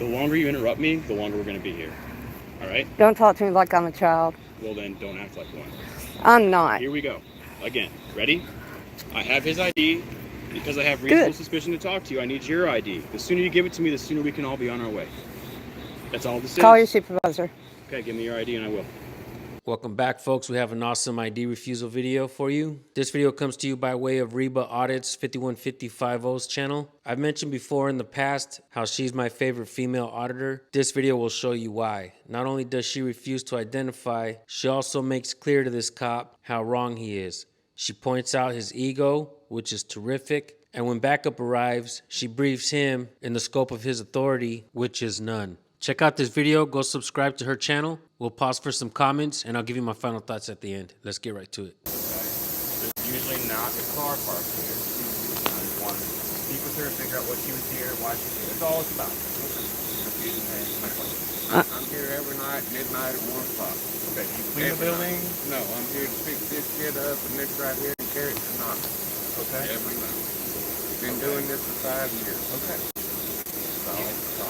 The longer you interrupt me, the longer we're going to be here. All right? Don't talk to me like I'm a child. Well, then don't act like one. I'm not. Here we go. Again. Ready? I have his ID. Because I have reasonable suspicion to talk to you, I need your ID. The sooner you give it to me, the sooner we can all be on our way. That's all this is. Call your supervisor. Okay, give me your ID and I will. Welcome back, folks. We have an awesome ID refusal video for you. This video comes to you by way of Reba Audits 515050's channel. I've mentioned before in the past how she's my favorite female auditor. This video will show you why. Not only does she refuse to identify, she also makes clear to this cop how wrong he is. She points out his ego, which is terrific, and when backup arrives, she briefs him in the scope of his authority, which is none. Check out this video, go subscribe to her channel. We'll pause for some comments, and I'll give you my final thoughts at the end. Let's get right to it. There's usually not a car parked here. I just wanted to speak with her, figure out what she was here, why she was here. That's all it's about. Confusing her, answer my question. I'm here every night, midnight at 1 o'clock. Okay, do you clean the building? No, I'm here to pick this shit up and this right here and carry it to Knox. Okay. Every night. Been doing this for 5 years. Okay.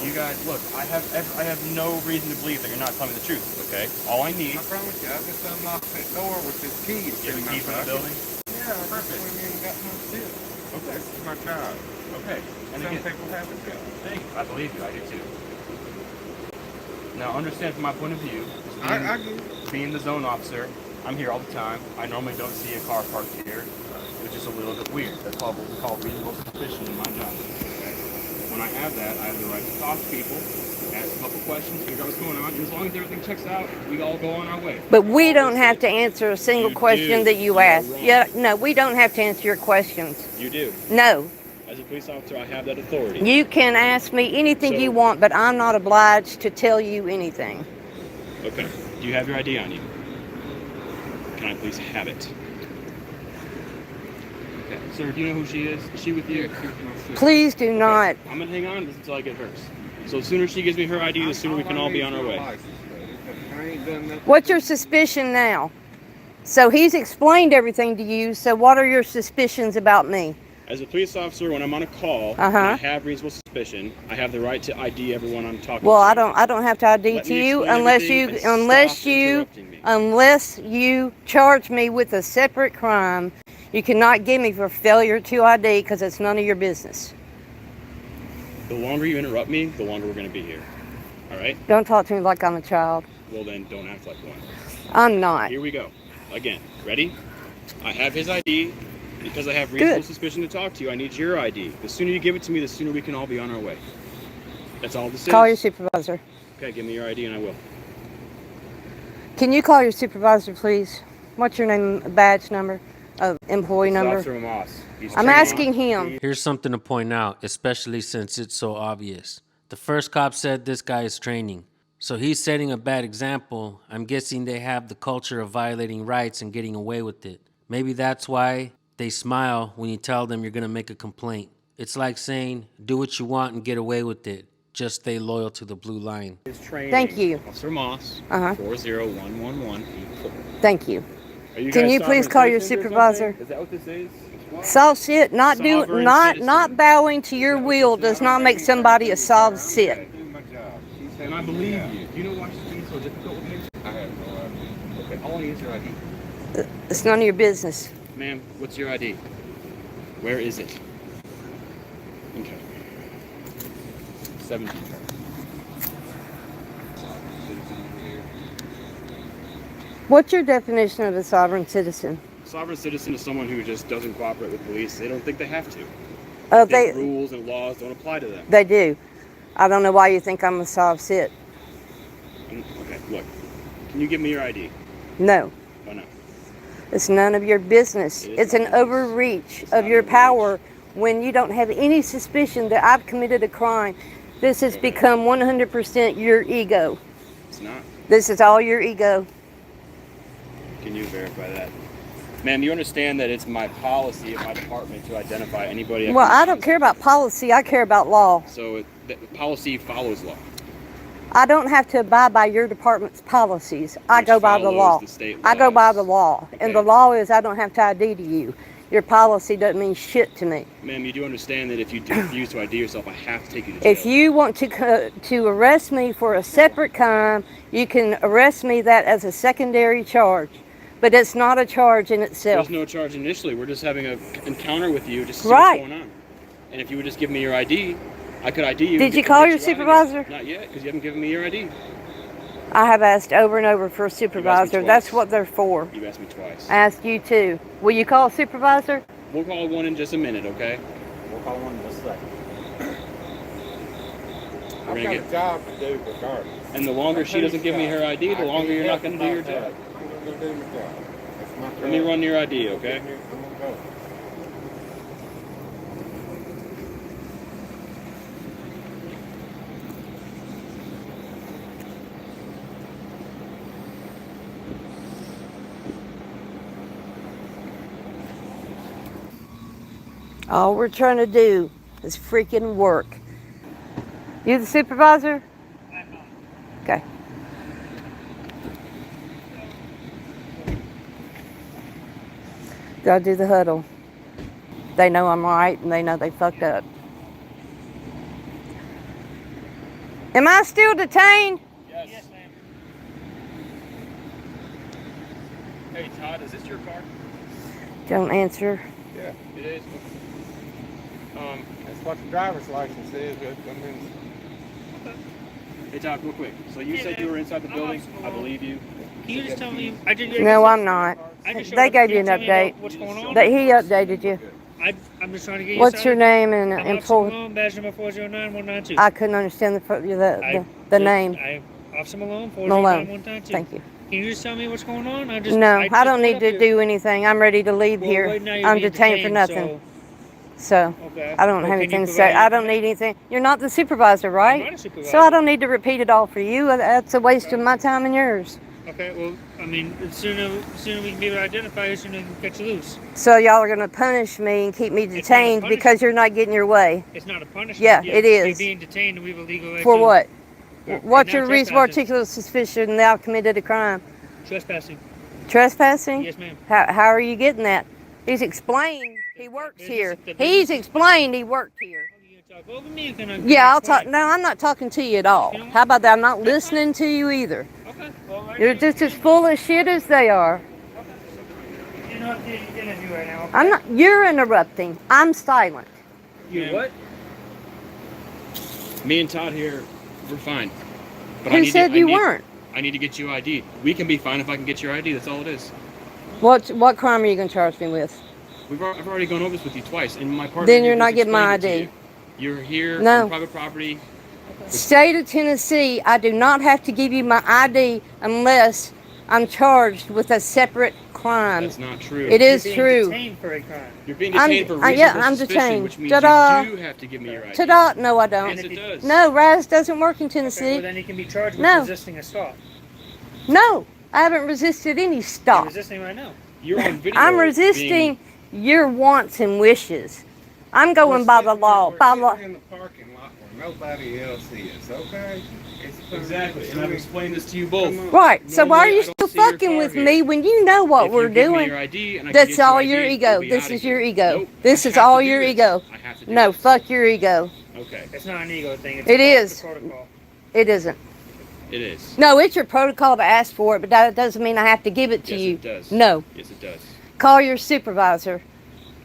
You guys, look, I have no reason to believe that you're not telling me the truth, okay? All I need... I promise you, I just unlocked that door with this key. You have a key for the building? Yeah, perfect. I went in and got my shit. Okay. This is my job. Okay. And Some again, people have a job. thank you. I believe you, I do too. Now, understand from my point of view, I get it. being the zone officer, I'm here all the time. I normally don't see a car parked here, which is a little bit weird. That's called what we call reasonable suspicion in my job. Okay? When I have that, I have the right to talk to people, ask a couple questions, figure out what's going on, and as long as everything checks out, we all go on our way. But we don't have to answer a single You question do. that you You are ask. wrong. Yeah, no, we don't have to answer your questions. You do. No. As a police officer, I have that authority. You can ask me anything you want, but I'm not obliged to tell you anything. Okay. Do you have your ID on you? Can I please have it? Okay. Sir, do you know who she is? Is she with you? Please do not. I'm going to hang on until I get hers. So the sooner she gives me her ID, the sooner we can all be on our way. I ain't done nothing. What's your suspicion now? So he's explained everything to you, so what are your suspicions about me? As a police officer, when I'm on a call, and I have reasonable suspicion, I have the right to ID everyone I'm talking Well, to. I don't have to ID Let to me you explain unless everything and stop unless interrupting me. you charge me with a separate crime. You cannot get me for failure to ID because it's none of your business. The longer you interrupt me, the longer we're going to be here. All right? Don't talk to me like I'm a child. Well, then don't act like one. I'm not. Here we go. Again. Ready? I have his ID. Because I have reasonable suspicion to talk to you, I need your ID. The sooner you give it to me, the sooner we can all be on our way. That's all this is. Call your supervisor. Okay, give me your ID and I will. Can you call your supervisor, please? What's your name, badge number, employee number? Officer Moss. I'm asking him. Here's something to point out, especially since it's so obvious. The first cop said this guy is training. So he's setting a bad example. I'm guessing they have the culture of violating rights and getting away with it. Maybe that's why they smile when you tell them you're going to make a complaint. It's like saying, do what you want and get away with it. Just stay loyal to the blue line. Thank you. Officer Moss, 40111. Thank you. Are you Can guys you please sovereign call your citizens or supervisor? something? Is that what this is? Soft sit, not Sovereign bowing to your will does not make somebody a soft sit. Do my job. She said And I believe you. Do you know why she's being so difficult with me? I have no idea. Okay, all I need is your ID. It's none of your business. Ma'am, what's your ID? Where is it? Okay. 17. What's your definition of a sovereign citizen? Sovereign citizen is someone who just doesn't cooperate with police. They don't think they have to. Oh, Think rules and laws don't apply to them. They do. I don't know why you think I'm a soft sit. Okay, look. Can you give me your ID? No. Oh, no. It's none of your business. It's an overreach of your power when you don't have any suspicion that I've committed a crime. This has become 100% your ego. It's not. This is all your ego. Can you verify that? Ma'am, you understand that it's my policy of my department to identify anybody. Well, I don't care about policy. I care about law. So the policy follows law. I don't have to abide by your department's policies. I Which go by the follows law. the state I go by laws. the law. Okay. And the law is I don't have to ID to you. your policy doesn't mean shit to me. Ma'am, you do understand that if you do refuse to ID yourself, I have to take you to jail. If you want to arrest me for a separate crime, you can arrest me that as a secondary charge. But it's not a charge in itself. There's no charge initially. We're just having an encounter with you just to see Right. what's going on. And if you would just give me your ID, I could ID you. Did you call your supervisor? Not yet, because you haven't given me your ID. I have asked over and over for a supervisor. twice. That's what they're for. You asked me twice. I asked you too. Will you call a supervisor? We'll call one in just a minute, okay? We'll call one in just a second. I've got a job to do regardless. And the longer she doesn't give me her ID, the longer you're not going to do your job. I'm going to do my job. That's my job. Let me run your ID, okay? I'm going to go. All we're trying to do is freaking work. You the supervisor? Okay. Gotta do the huddle. They know I'm right and they know they fucked up. Am I still detained? Yes, ma'am. Hey, Todd, is this your car? Don't answer. Yeah, It is. that's what the driver's license is. Hey, Todd, real quick. So you said you were inside the building. I believe you. Can you just tell me? No, I'm not. I just showed They up. gave Can you an tell me update. about What's going on? That he updated you. I'm just trying to get you. What's your name and I'm Officer employee? Malone, badge number 409192. I couldn't understand the name. Officer Malone, Malone. 409192. Thank you. Can you just tell me what's going on? No, I don't need to do anything. I'm ready to leave Well, here. right now you're I'm being detained for nothing. So Okay. I don't Well, have can you anything to say. provide I don't need anything. You're not the supervisor, right? not a supervisor. So I don't need to repeat it all for you. That's a waste of my time and yours. Okay, well, I mean, the sooner we can be able to identify you, the sooner we can get you loose. So y'all are going to punish me and keep me not a detained punishment. because you're not getting your way. It's not a punishment. Yeah, it is. You're being detained and we have a legal right For to- what? for What's your reasonable trespassing. articulate suspicion that I've committed a crime? Trespassing. Trespassing? Yes, ma'am. How are you getting that? He's explained he works here. He's explained he worked here. You gonna talk over me? Or can I Yeah, I'll talk. explain? No, I'm not talking to you at all. How about that? I'm not listening to you either. Okay. Well, right You're now- just as full of shit as they are. You're not the interview right now. I'm not. You're interrupting. I'm silent. You what? Me and Todd here, we're fine. But Who said you weren't? I need to get you ID. We can be fine if I can get your ID. That's all it is. What crime are you gonna charge me with? I've already gone over this with you twice, and my partner. Then here you're not just getting my explained it to ID. you. You're here No. on private property. State of Tennessee, I do not have to give you my ID unless I'm charged with a separate crime. That's not true. It is You're being true. detained for a crime. You're being detained for reasonable yeah, I'm suspicion, detained. which means Ta-da. you do have to give me your ID. Ta-da! No, I don't. Yes, it does. No, Raz doesn't work in Okay, Tennessee. well, then he can be charged with No. resisting a stop. No, I haven't resisted any You're stop. resisting right now. You're on video. I'm resisting your wants and wishes. I'm going by the law. By law. in the parking lot where nobody else is, okay? Exactly, and I've explained this to you both. Right. So why are Normally, you I don't still see your fucking car with here. me when you know what If we're you give me doing? your ID and I can That's get all your your ID, ego. we'll be This outta is here. your ego. Nope, This I is have all to do your this. ego. I have to do No, this. fuck your ego. Okay, It's not an ego thing. It's It part of is. the protocol. It isn't. it is. No, it's your protocol to ask for it, but that doesn't mean I have to give it to Yes, you. it does. No. Yes, it does. Call your supervisor.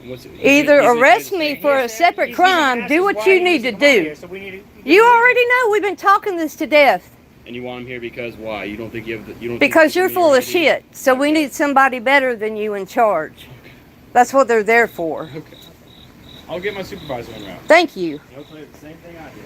Either Either arrest me He for a has to- separate he's even crime. asked Do us what why you he need needs to come out do. here, so we need to- You already know we've been talking this to death. And you want him here because why? You don't think you have the, you don't. Because think you're you give me full your of ID? shit. So we need somebody better than you in charge. That's what they're there for. Okay. I'll get my supervisor en route. Thank you. He'll tell you the same thing I did.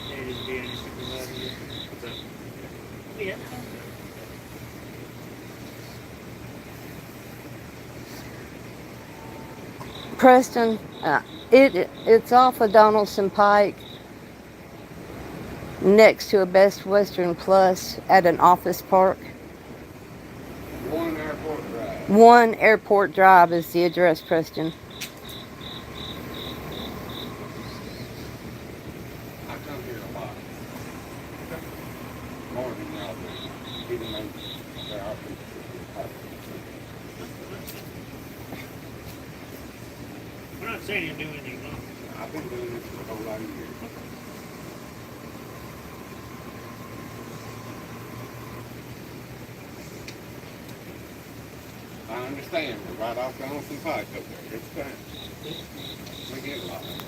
Hey, this being a supervisor. What's that? Yeah. Preston, it's off of Donaldson Pike, next to a Best Western Plus at an office park. One airport drive. 1 Airport Drive is the address, Preston. morning, even though they're out there. We're not saying you're doing anything wrong. I've been doing this for a whole lot of years. I understand, but right off on some pike up there, it's fine. We get lost.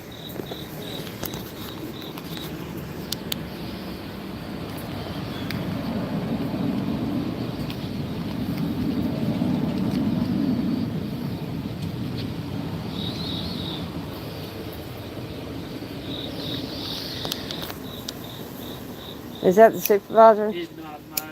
Is that the supervisor? He's not my.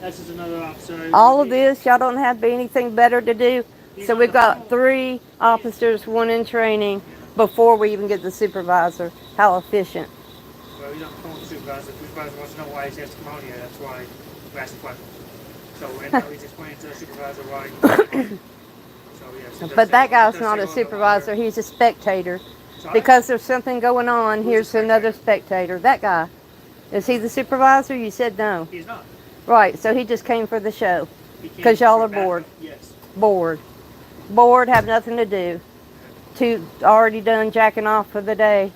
This is another officer. All of this, y'all don't have anything better to do? So we've got 3 officers, 1 in training, before we even get the supervisor. How efficient. Well, he's on the phone with the supervisor. The supervisor wants to know why he has to come out here. That's why we asked the question. So right now he's explaining to the supervisor why. But that guy's not a supervisor, he's a spectator. Because there's something going on, here's another spectator. That guy. Is he the supervisor? You said no. He's not. Right, so he just came for the show. Because y'all are bored. Yes. Bored. Bored, have nothing to do. Already done jacking off for the day.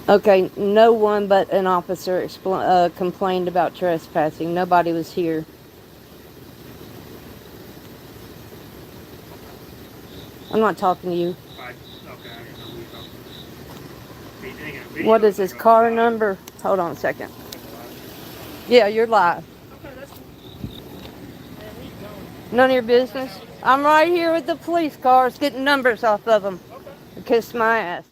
Okay, no one but an officer complained about trespassing. Nobody was here. I'm not talking to you. What is his car number? Hold on a second. Yeah, you're live. None of your business. I'm right here with the police cars getting numbers off of them. Kiss my ass.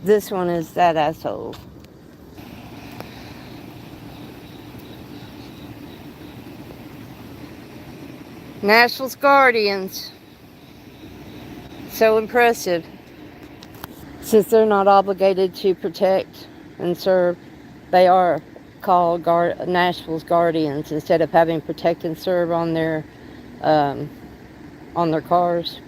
This one is that asshole. Nationals Guardians. So impressive. Since they're not obligated to protect and serve, they are called Nationals Guardians instead of having protect and serve on their cars.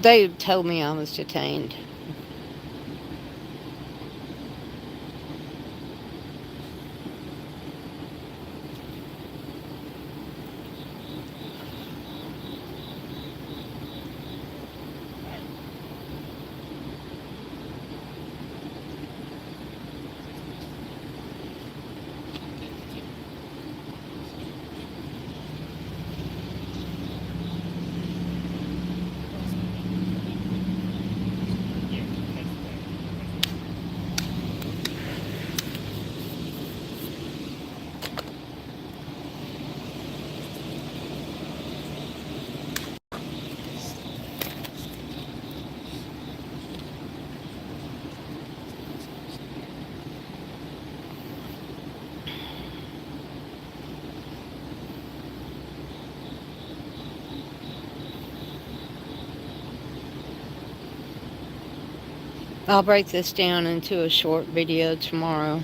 They told me I was detained. I'll break this down into a short video tomorrow.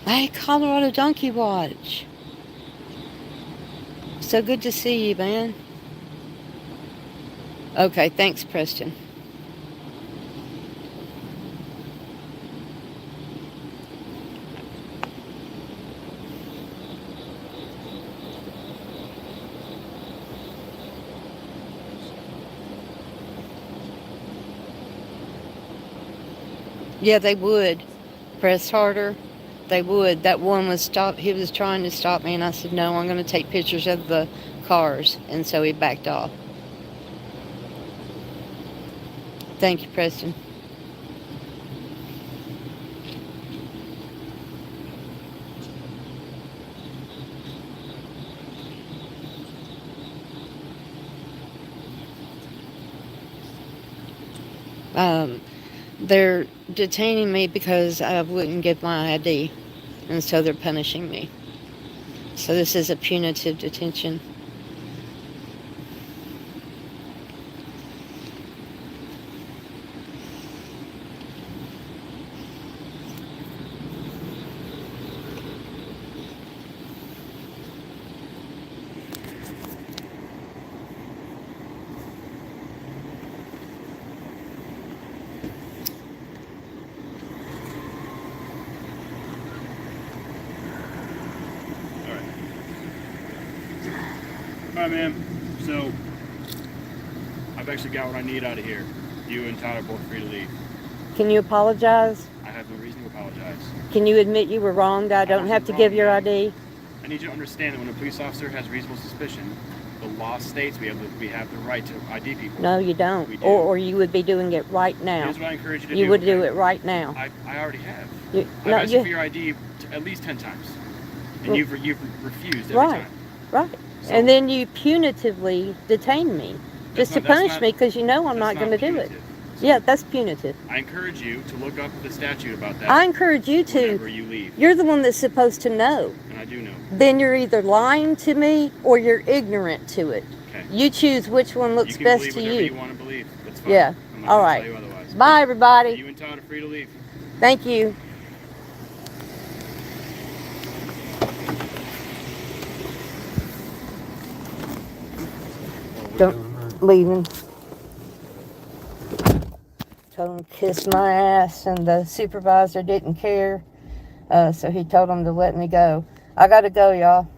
Hey, Colorado Donkey Watch. So good to see you, man. Okay, thanks, Preston. Yeah, they would. Press harder. They would. That one was stopped. He was trying to stop me, and I said, no, I'm going to take pictures of the cars. And so he backed off. Thank you, Preston. They're detaining me because I wouldn't give my ID, and so they're punishing me. So this is a punitive detention. Alright, ma'am. So, I've actually got what I need out of here. You and Todd are both free to leave. Can you apologize? I have no reason to apologize. Can you admit you were wrong? That I don't have to give your ID? I need you to understand that when a police officer has reasonable suspicion, the law states we have the right to ID people. No, you don't. We do. Or you would be doing it right now. Here's what I encourage you to do. You would do it right now. I already have. I've No, asked you for your ID at least 10 times. And you've refused every time. Right. So, And then you punitively detain me. Just to punish me because you know I'm not going to do it. So yeah, that's punitive. I encourage you to look up the statute about that. I encourage you to. Whenever you leave. You're the one that's supposed to know. And I do know. Then you're either lying to me or you're ignorant to it. Okay. You choose which one looks best to you. You want to believe. That's fine. Yeah. I'm not All gonna right. tell you otherwise. Bye, everybody. You and Todd are free to leave. Thank you. Don't leaving. Told him to kiss my ass, and the supervisor didn't care, so he told him to let me go. I gotta go, y'all.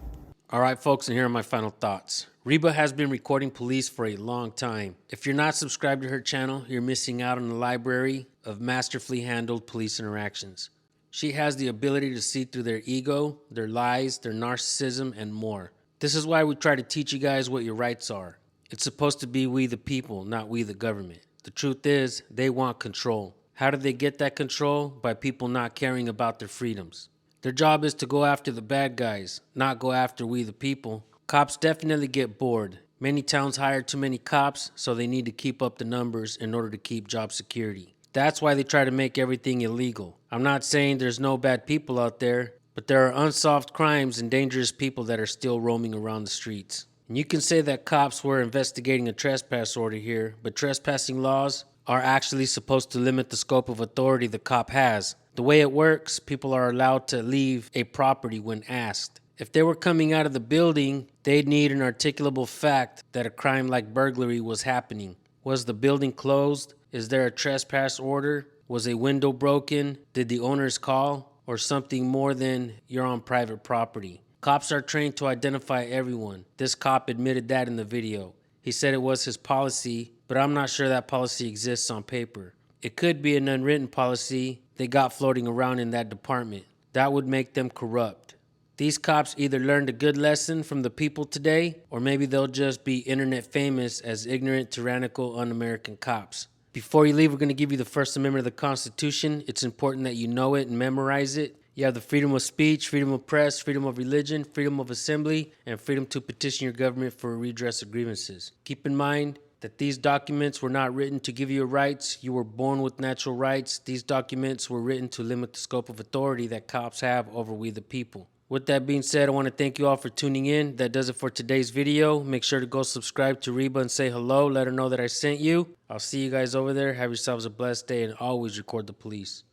All right, folks, and here are my final thoughts. Reba has been recording police for a long time. If you're not subscribed to her channel, you're missing out on a library of masterfully handled police interactions. She has the ability to see through their ego, their lies, their narcissism, and more. This is why we try to teach you guys what your rights are. It's supposed to be we the people, not we the government. The truth is, they want control. How do they get that control? By people not caring about their freedoms. Their job is to go after the bad guys, not go after we the people. Cops definitely get bored. Many towns hire too many cops, so they need to keep up the numbers in order to keep job security. That's why they try to make everything illegal. I'm not saying there's no bad people out there, but there are unsolved crimes and dangerous people that are still roaming around the streets. And you can say that cops were investigating a trespass order here, but trespassing laws are actually supposed to limit the scope of authority the cop has. The way it works, people are allowed to leave a property when asked. If they were coming out of the building, they'd need an articulable fact that a crime like burglary was happening. Was the building closed? Is there a trespass order? Was a window broken? Did the owners call? Or something more than you're on private property? Cops are trained to identify everyone. This cop admitted that in the video. He said it was his policy, but I'm not sure that policy exists on paper. It could be an unwritten policy they got floating around in that department. That would make them corrupt. These cops either learned a good lesson from the people today, or maybe they'll just be internet famous as ignorant, tyrannical, un-American cops. Before you leave, we're going to give you the First Amendment of the Constitution. It's important that you know it and memorize it. You have the freedom of speech, freedom of press, freedom of religion, freedom of assembly, and freedom to petition your government for a redress of grievances. Keep in mind that these documents were not written to give you rights. You were born with natural rights. These documents were written to limit the scope of authority that cops have over we the people. With that being said, I want to thank you all for tuning in. That does it for today's video. Make sure to go subscribe to Reba and say hello. Let her know that I sent you. I'll see you guys over there. Have yourselves a blessed day and always record the police.